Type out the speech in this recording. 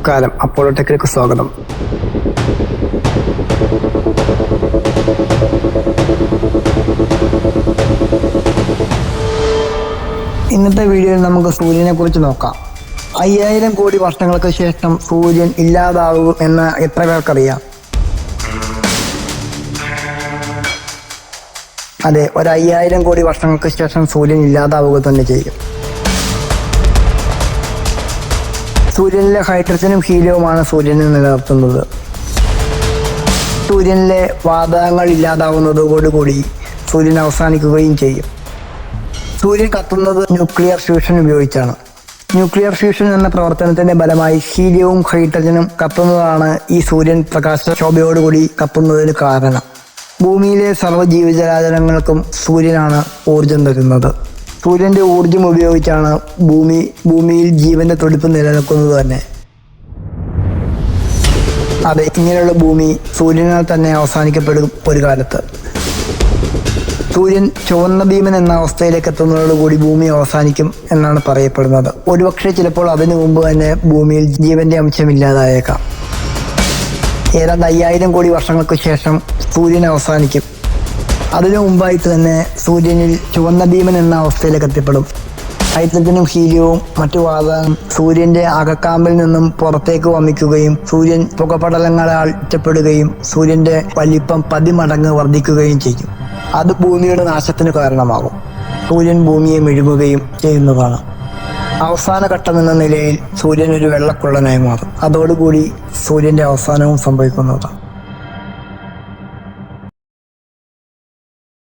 നമസ്കാരം, അപ്പോളോ ടെക്കിലേക്ക് സ്വാഗതം. ഇന്നത്തെ വീഡിയോയിൽ നമുക്ക് സൂര്യനെ കുറിച്ച് നോക്കാം. 5000 കോടി വർഷങ്ങൾക്ക് ശേഷം സൂര്യൻ ഇല്ലാതാവും എന്ന് എത്ര പേർക്കറിയാം? അതെ, 5000 കോടി വർഷങ്ങൾക്ക് ശേഷം സൂര്യൻ ഇല്ലാതാവുക തന്നെ ചെയ്യും. സൂര്യനിലെ ഹൈഡ്രജനും ഹീലിയവുമാണ് സൂര്യനെ നിലനിർത്തുന്നത്. സൂര്യനിലെ വാതകങ്ങൾ ഇല്ലാതാവുന്നതോടുകൂടി സൂര്യൻ അവസാനിക്കുകയും ചെയ്യും. സൂര്യൻ കത്തുന്നത് ന്യൂക്ലിയർ ഫ്യൂഷൻ ഉപയോഗിച്ചാണ്. ന്യൂക്ലിയർ ഫ്യൂഷൻ എന്ന പ്രവർത്തനത്തിന്റെ ഫലമായി ഹീലിയവും ഹൈഡ്രജനും കത്തുന്നതാണ് ഈ സൂര്യൻ പ്രകാശശോഭയോടുകൂടി കത്തുന്നതിന് കാരണം. ഭൂമിയിലെ സർവ്വ ജീവജാലങ്ങൾക്കും സൂര്യനാണ് ഊർജം തരുന്നത്. സൂര്യന്റെ ഊർജം ഉപയോഗിച്ചാണ് ഭൂമിയിൽ ജീവന്റെ തുടിപ്പ് നിലനിൽക്കുന്നത് തന്നെ. അതെ, ഇങ്ങനെയുള്ള ഭൂമി സൂര്യനാൽ തന്നെ അവസാനിക്കപ്പെടും ഒരു കാലത്ത്. സൂര്യൻ ചുവന്ന ഭീമൻ എന്ന അവസ്ഥയിലേക്ക് എത്തുന്നതോടുകൂടി ഭൂമി അവസാനിക്കും എന്നാണ് പറയപ്പെടുന്നത്. ഒരുപക്ഷെ ചിലപ്പോൾ അതിനു മുമ്പ് തന്നെ ഭൂമിയിൽ ജീവന്റെ അംശമില്ലാതായേക്കാം. ഏതാണ്ട് 5000 കോടി വർഷങ്ങൾക്ക് ശേഷം സൂര്യൻ അവസാനിക്കും. അതിനു മുമ്പായിട്ട് തന്നെ സൂര്യനിൽ ചുവന്ന ഭീമൻ എന്ന അവസ്ഥയിലേക്ക് എത്തിപ്പെടും. ഹൈഡ്രജനും ഹീലിയവും മറ്റു വാതകം സൂര്യന്റെ അകക്കാമ്പിൽ നിന്നും പുറത്തേക്ക് വമിക്കുകയും സൂര്യൻ പുകപടലങ്ങളാൽ ചുറ്റപ്പെടുകയും സൂര്യന്റെ വലിപ്പം 10 മടങ്ങ് വർദ്ധിക്കുകയും ചെയ്യും. അത് ഭൂമിയുടെ നാശത്തിന് കാരണമാകും. സൂര്യൻ ഭൂമിയെ മെഴുകുകയും ചെയ്യുന്നതാണ്. അവസാന ഘട്ടം എന്ന നിലയിൽ സൂര്യൻ ഒരു വെള്ളക്കുള്ളനായി മാറും. അതോടുകൂടി സൂര്യന്റെ അവസാനവും സംഭവിക്കുന്നതാണ്.